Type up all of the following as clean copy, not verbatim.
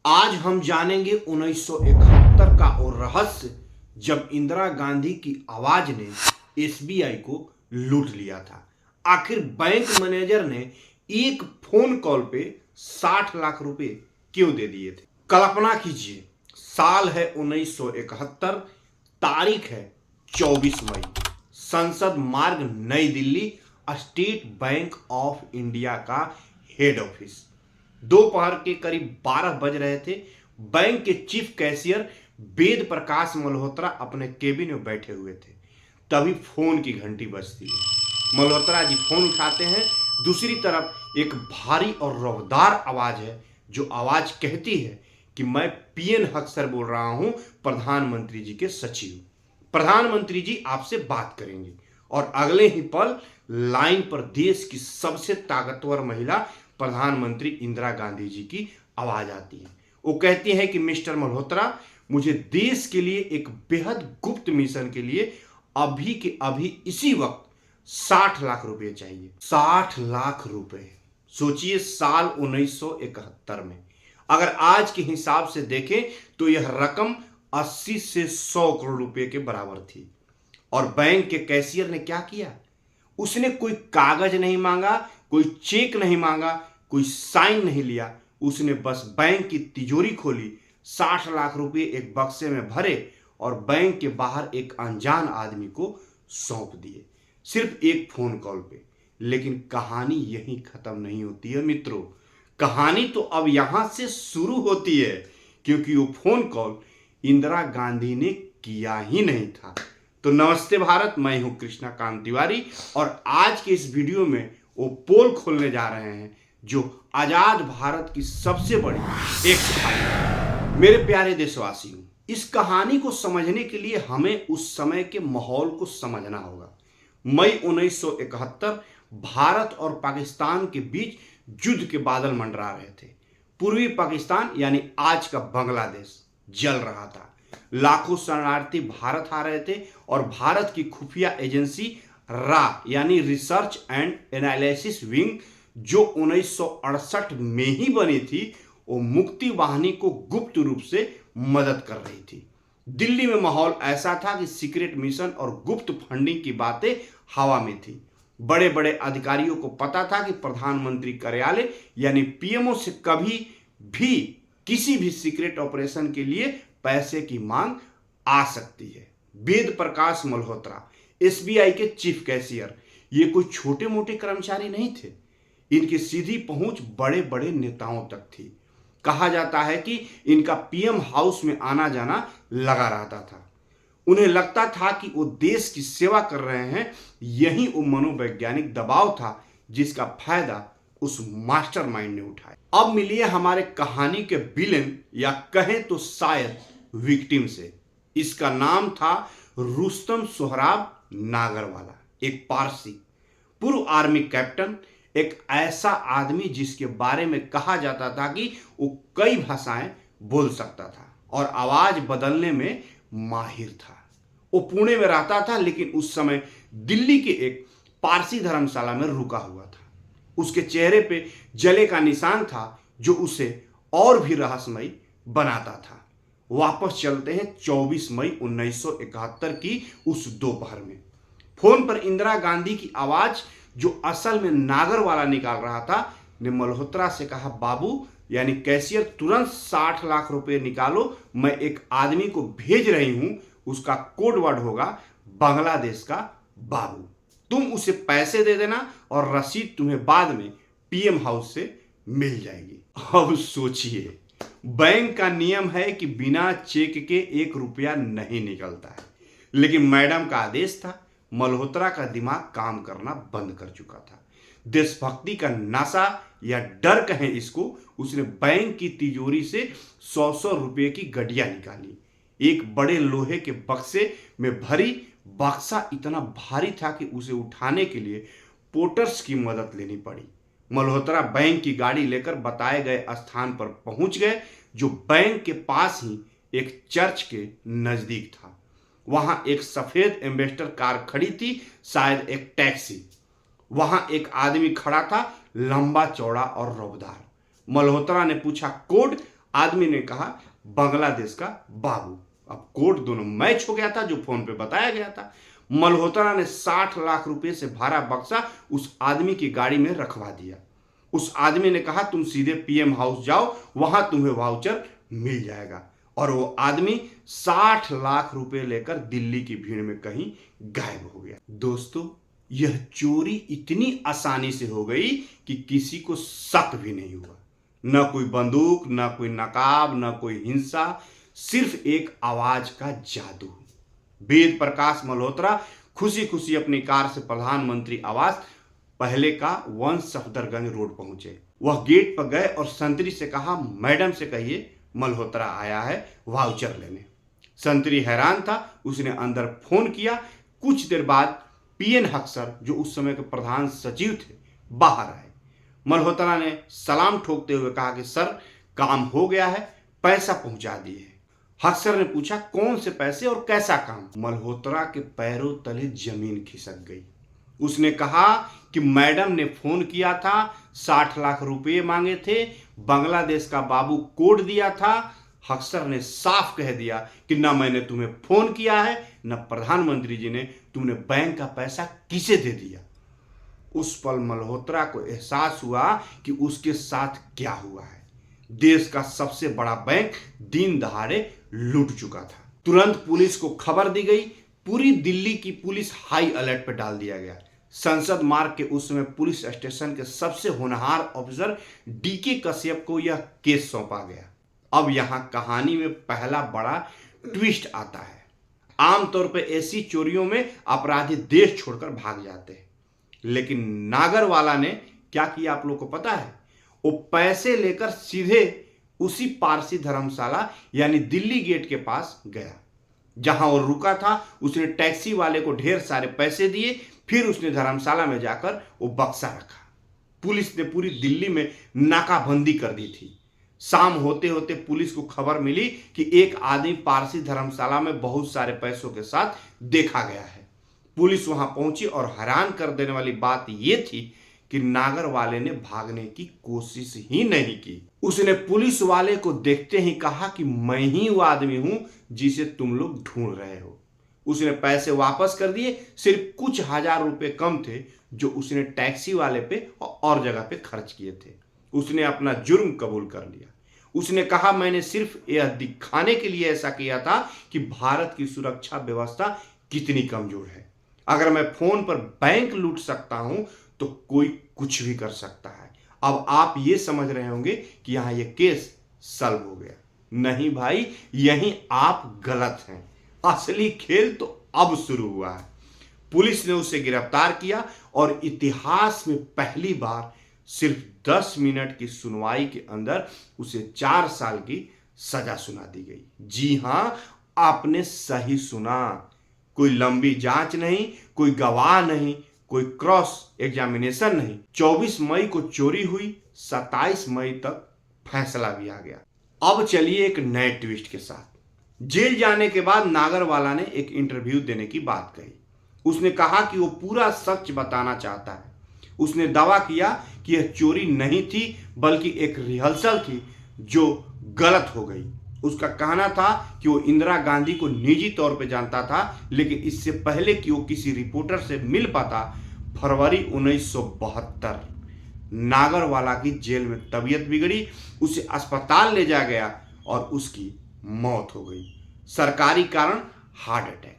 आज हम जानेंगे 1971 का वो रहस्य जब इंदिरा गांधी की आवाज ने एसबीआई को लूट लिया था। आखिर बैंक मैनेजर ने एक फोन कॉल पे 60 लाख रुपए क्यों दे दिए थे? कल्पना कीजिए, साल है 1971, तारीख है 24 मई, संसद मार्ग नई Delhi, state bank of India का हेड ऑफिस। दोपहर के करीब 12 बज रहे थे। बैंक के चीफ कैशियर वेद प्रकाश मल्होत्रा अपने केबिन में बैठे हुए थे। तभी फोन की घंटी बजती है। मल्होत्रा जी फोन उठाते हैं। दूसरी तरफ एक भारी और रौबदार आवाज है, जो आवाज कहती है कि मैं पीएन हक सर बोल रहा हूं, प्रधानमंत्री जी के सचिव। प्रधानमंत्री जी आपसे बात करेंगे। और अगले ही पल लाइन पर देश की सबसे ताकतवर महिला प्रधानमंत्री इंदिरा गांधी जी की आवाज आती है। वो कहती है कि मिस्टर मल्होत्रा, मुझे देश के लिए एक बेहद गुप्त मिशन के लिए अभी के अभी इसी वक्त 60 लाख रुपए चाहिए। 60 लाख रुपए, सोचिए, साल 1971 में अगर आज के हिसाब से देखें तो यह रकम 80 से 100 करोड़ रुपए के बराबर थी। और बैंक के कैशियर ने क्या किया? उसने कोई कागज नहीं मांगा, कोई चेक नहीं मांगा, कोई साइन नहीं लिया। उसने बस बैंक की तिजोरी खोली, 60 लाख रुपए एक बक्से में भरे और बैंक के बाहर एक अनजान आदमी को सौंप दिए, सिर्फ एक फोन कॉल पे। लेकिन कहानी यहीं खत्म नहीं होती है मित्रों। कहानी तो अब यहां से शुरू होती है, क्योंकि वो फोन कॉल इंदिरा गांधी ने किया ही नहीं था। तो नमस्ते भारत, मैं हूं कृष्णा कांत तिवारी और आज के इस वीडियो में वो पोल खोलने जा रहे हैं जो आजाद भारत की सबसे बड़ी एक कहानी। मेरे प्यारे देशवासियों, इस कहानी को समझने के लिए हमें उस समय के माहौल को समझना होगा। मई 1971, भारत और पाकिस्तान के बीच युद्ध के बादल मंडरा रहे थे। पूर्वी पाकिस्तान यानी आज का बांग्लादेश जल रहा था। लाखों शरणार्थी भारत आ रहे थे और भारत की खुफिया एजेंसी रा यानी रिसर्च एंड एनालिसिस विंग, जो 1968 में ही बनी थी, वो मुक्ति वाहिनी को गुप्त रूप से मदद कर रही थी। दिल्ली में माहौल ऐसा था कि सीक्रेट मिशन और गुप्त फंडिंग की बातें हवा में थी। बड़े बड़े अधिकारियों को पता था कि प्रधानमंत्री कार्यालय यानी पीएमओ से कभी भी किसी भी सीक्रेट ऑपरेशन के लिए पैसे की मांग आ सकती है। वेद प्रकाश मल्होत्रा, एसबीआई के चीफ कैशियर, ये कोई छोटे मोटे कर्मचारी नहीं थे। इनकी सीधी पहुंच बड़े बड़े नेताओं तक थी। कहा जाता है कि इनका पीएम हाउस में आना जाना लगा रहता था। उन्हें लगता था कि वो देश की सेवा कर रहे हैं। यही वो मनोवैज्ञानिक दबाव था जिसका फायदा उस मास्टरमाइंड ने उठाया। अब मिलिए हमारे कहानी के विलेन, या कहें तो शायद विक्टिम से। इसका नाम था रुस्तम सोहराब नागरवाला, एक पारसी पूर्व आर्मी कैप्टन, एक ऐसा आदमी जिसके बारे में कहा जाता था कि वो कई भाषाएं बोल सकता था और आवाज बदलने में माहिर था। वो पुणे में रहता था, लेकिन उस समय दिल्ली के एक पारसी धर्मशाला में रुका हुआ था। उसके चेहरे पे जले का निशान था जो उसे और भी रहस्यमयी बनाता था। वापस चलते हैं 24 मई 1971 की उस दोपहर में। फोन पर इंदिरा गांधी की आवाज, जो असल में नागरवाला निकाल रहा था, ने मल्होत्रा से कहा, बाबू यानी कैशियर, तुरंत 60 लाख रुपए निकालो। मैं एक आदमी को भेज रही हूं, उसका कोड वर्ड होगा बांग्लादेश का बाबू। तुम उसे पैसे दे देना और रसीद तुम्हें बाद में पीएम हाउस से मिल जाएगी। अब सोचिए, बैंक का नियम है कि बिना चेक के 1 रुपया नहीं निकलता है, लेकिन मैडम का आदेश था। मल्होत्रा का दिमाग काम करना बंद कर चुका था। देशभक्ति का नशा या डर कहें इसको, उसने बैंक की तिजोरी से 100 रुपए की गड्डियां निकाली। एक बड़े लोहे के बक्से में भरी। बक्सा इतना भारी था कि उसे उठाने के लिए पोर्टर्स की मदद लेनी पड़ी। मल्होत्रा बैंक की गाड़ी लेकर बताए गए स्थान पर पहुंच गए, जो बैंक के पास ही एक चर्च के नजदीक था। वहां एक सफेद एम्बेसडर कार खड़ी थी, शायद एक टैक्सी। वहां एक आदमी खड़ा था, लंबा चौड़ा और रौबदार। मल्होत्रा ने पूछा, कोड? आदमी ने कहा बांग्लादेश का बाबू। अब कोड दोनों मैच हो गया था जो फोन पे बताया गया था। मल्होत्रा ने 60 लाख रुपए से भरा बक्सा उस आदमी की गाड़ी में रखवा दिया। उस आदमी ने कहा तुम सीधे पीएम हाउस जाओ, वहां तुम्हें वाउचर मिल जाएगा। और वो आदमी 60 लाख रुपए लेकर दिल्ली की भीड़ में कहीं गायब हो गया। दोस्तों, यह चोरी इतनी आसानी से हो गई कि किसी को शक भी नहीं हुआ। न कोई बंदूक, न कोई नकाब, न कोई हिंसा, सिर्फ एक आवाज का जादू। वेद प्रकाश मल्होत्रा खुशी खुशी अपनी कार से प्रधानमंत्री आवास पहले का 1 सफदरगंज रोड पहुंचे। वह गेट पर गए और संतरी से कहा, मैडम से कहिए मल्होत्रा आया है वाउचर लेने। संतरी हैरान था, उसने अंदर फोन किया। कुछ देर बाद पीएन हक्सर, जो उस समय के प्रधान सचिव थे, बाहर आए। मल्होत्रा ने सलाम ठोकते हुए कहा कि सर, काम हो गया है, पैसा पहुंचा दिए। हक्सर ने पूछा, कौन से पैसे और कैसा काम? मल्होत्रा के पैरों तले जमीन खिसक गई। उसने कहा कि मैडम ने फोन किया था, 60 लाख रुपए मांगे थे, बांग्लादेश का बाबू कोड दिया था। हक्सर ने साफ कह दिया कि न मैंने तुम्हें फोन किया है, न प्रधानमंत्री जी ने। तुमने बैंक का पैसा किसे दे दिया? उस पल मल्होत्रा को एहसास हुआ कि उसके साथ क्या हुआ है। देश का सबसे बड़ा बैंक दिन दहाड़े लूट चुका था। तुरंत पुलिस को खबर दी गई। पूरी दिल्ली की पुलिस हाई अलर्ट पर डाल दिया गया। संसद मार्ग के उस समय पुलिस स्टेशन के सबसे होनहार ऑफिसर डीके कश्यप को यह केस सौंपा गया। अब यहां कहानी में पहला बड़ा ट्विस्ट आता है। आमतौर पर ऐसी चोरियों में अपराधी देश छोड़कर भाग जाते हैं, लेकिन नागरवाला ने क्या किया आप लोग को पता है? वो पैसे लेकर सीधे उसी पारसी धर्मशाला यानी दिल्ली गेट के पास गया। जहां वो रुका था, उसने टैक्सी वाले को ढेर सारे पैसे दिए। फिर उसने धर्मशाला में जाकर वो बक्सा रखा। पुलिस ने पूरी दिल्ली में नाकाबंदी कर दी थी। शाम होते होते पुलिस को खबर मिली कि एक आदमी पारसी धर्मशाला में बहुत सारे पैसों के साथ देखा गया है। पुलिस वहां पहुंची और हैरान कर देने वाली बात यह थी कि नागर वाले ने भागने की कोशिश ही नहीं की। उसने पुलिस वाले को देखते ही कहा कि मैं ही वो आदमी हूं जिसे तुम लोग ढूंढ रहे हो। उसने पैसे वापस कर दिए। सिर्फ कुछ हजार रुपए कम थे जो उसने टैक्सी वाले पे और जगह पे खर्च किए थे। उसने अपना जुर्म कबूल कर लिया। उसने कहा, मैंने सिर्फ यह दिखाने के लिए ऐसा किया था कि भारत की सुरक्षा व्यवस्था कितनी कमजोर है। अगर मैं फोन पर बैंक लूट सकता हूं तो कोई कुछ भी कर सकता है। अब आप ये समझ रहे होंगे कि यहां ये केस सॉल्व हो गया। नहीं भाई, यहीं आप गलत हैं। असली खेल तो अब शुरू हुआ है। पुलिस ने उसे गिरफ्तार किया और इतिहास में पहली बार सिर्फ 10 मिनट की सुनवाई के अंदर उसे 4 साल की सजा सुना दी गई। जी हां, आपने सही सुना। कोई लंबी जांच नहीं, कोई गवाह नहीं, कोई क्रॉस एग्जामिनेशन नहीं। 24 मई को चोरी हुई, 27 मई तक फैसला भी आ गया। अब चलिए एक नए ट्विस्ट के साथ। जेल जाने के बाद नागरवाला ने एक इंटरव्यू देने की बात कही। उसने कहा कि वो पूरा सच बताना चाहता है। उसने दावा किया कि यह चोरी नहीं थी बल्कि एक रिहर्सल थी जो गलत हो गई। उसका कहना था कि वो इंदिरा गांधी को निजी तौर पे जानता था, लेकिन इससे पहले कि वो किसी रिपोर्टर से मिल पाता, फरवरी 1972 नागरवाला की जेल में तबीयत बिगड़ी। उसे अस्पताल ले जाया गया और उसकी मौत हो गई। सरकारी कारण हार्ट अटैक।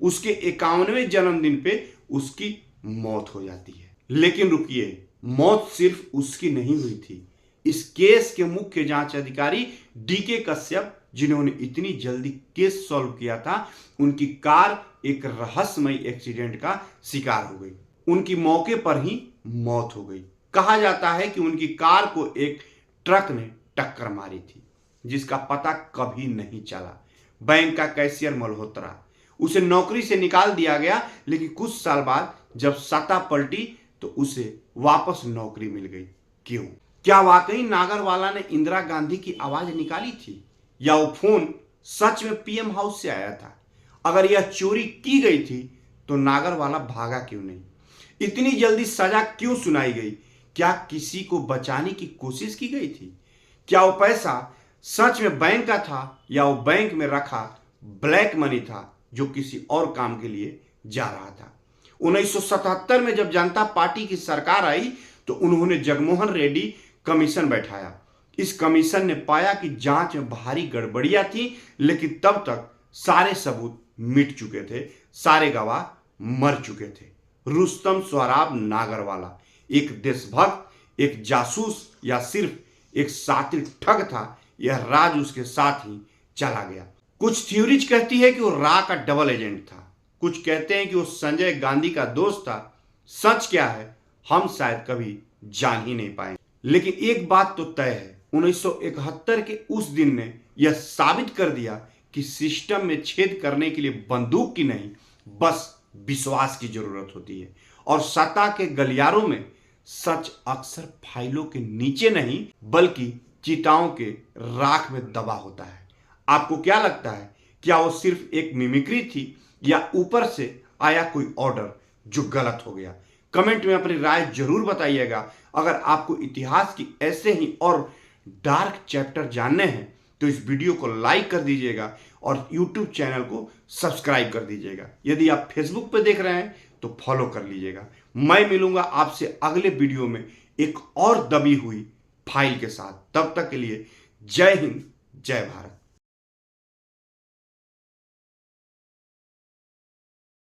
उसके 51वें जन्मदिन पे उसकी मौत हो जाती है। लेकिन रुकिए, मौत सिर्फ उसकी नहीं हुई थी। इस केस के मुख्य जांच अधिकारी डीके कश्यप, जिन्होंने इतनी जल्दी केस सॉल्व किया था, उनकी कार एक रहस्यमय एक्सीडेंट का शिकार हो गई। उनकी मौके पर ही मौत हो गई। कहा जाता है कि उनकी कार को एक ट्रक ने टक्कर मारी थी, जिसका पता कभी नहीं चला। बैंक का कैशियर मल्होत्रा, उसे नौकरी से निकाल दिया गया, लेकिन कुछ साल बाद जब सत्ता पलटी तो उसे वापस नौकरी मिल गई। क्यों? क्या वाकई नागरवाला ने इंदिरा गांधी की आवाज निकाली थी, या वो फोन सच में पीएम हाउस से आया था? अगर यह चोरी की गई थी तो नागरवाला भागा क्यों नहीं? इतनी जल्दी सजा क्यों सुनाई गई? क्या किसी को बचाने की कोशिश की गई थी? क्या वो पैसा सच में बैंक का था या वो बैंक में रखा ब्लैक मनी था जो किसी और काम के लिए जा रहा था। 1977 में जब जनता पार्टी की सरकार आई तो उन्होंने जगमोहन रेड्डी कमीशन बैठाया। इस कमीशन ने पाया कि जांच में भारी गड़बड़ियां थी, लेकिन तब तक सारे सबूत मिट चुके थे, सारे गवाह मर चुके थे। रुस्तम सोहराब नागरवाला एक देशभक्त, एक जासूस या सिर्फ एक शातिर ठग था, यह राज उसके साथ ही चला गया। कुछ थ्योरीज कहती है कि वो रा का डबल एजेंट था, कुछ कहते हैं कि वो संजय गांधी का दोस्त था। सच क्या है हम शायद कभी जान ही नहीं पाएंगे, लेकिन एक बात तो तय है, 1971 के उस दिन ने यह साबित कर दिया कि सिस्टम में छेद करने के लिए बंदूक की नहीं, बस विश्वास की जरूरत होती है। और सत्ता के गलियारों में सच अक्सर फाइलों के नीचे नहीं बल्कि चिताओं के राख में दबा होता है। आपको क्या लगता है, क्या वो सिर्फ एक मिमिक्री थी या ऊपर से आया कोई ऑर्डर जो गलत हो गया? कमेंट में अपनी राय जरूर बताइएगा। अगर आपको इतिहास की ऐसे ही और डार्क चैप्टर जानने हैं तो इस वीडियो को लाइक कर दीजिएगा और YouTube चैनल को सब्सक्राइब कर दीजिएगा। यदि आप फेसबुक पर देख रहे हैं तो फॉलो कर लीजिएगा। मैं मिलूंगा आपसे अगले वीडियो में एक और दबी हुई फाइल के साथ। तब तक के लिए जय हिंद, जय भारत।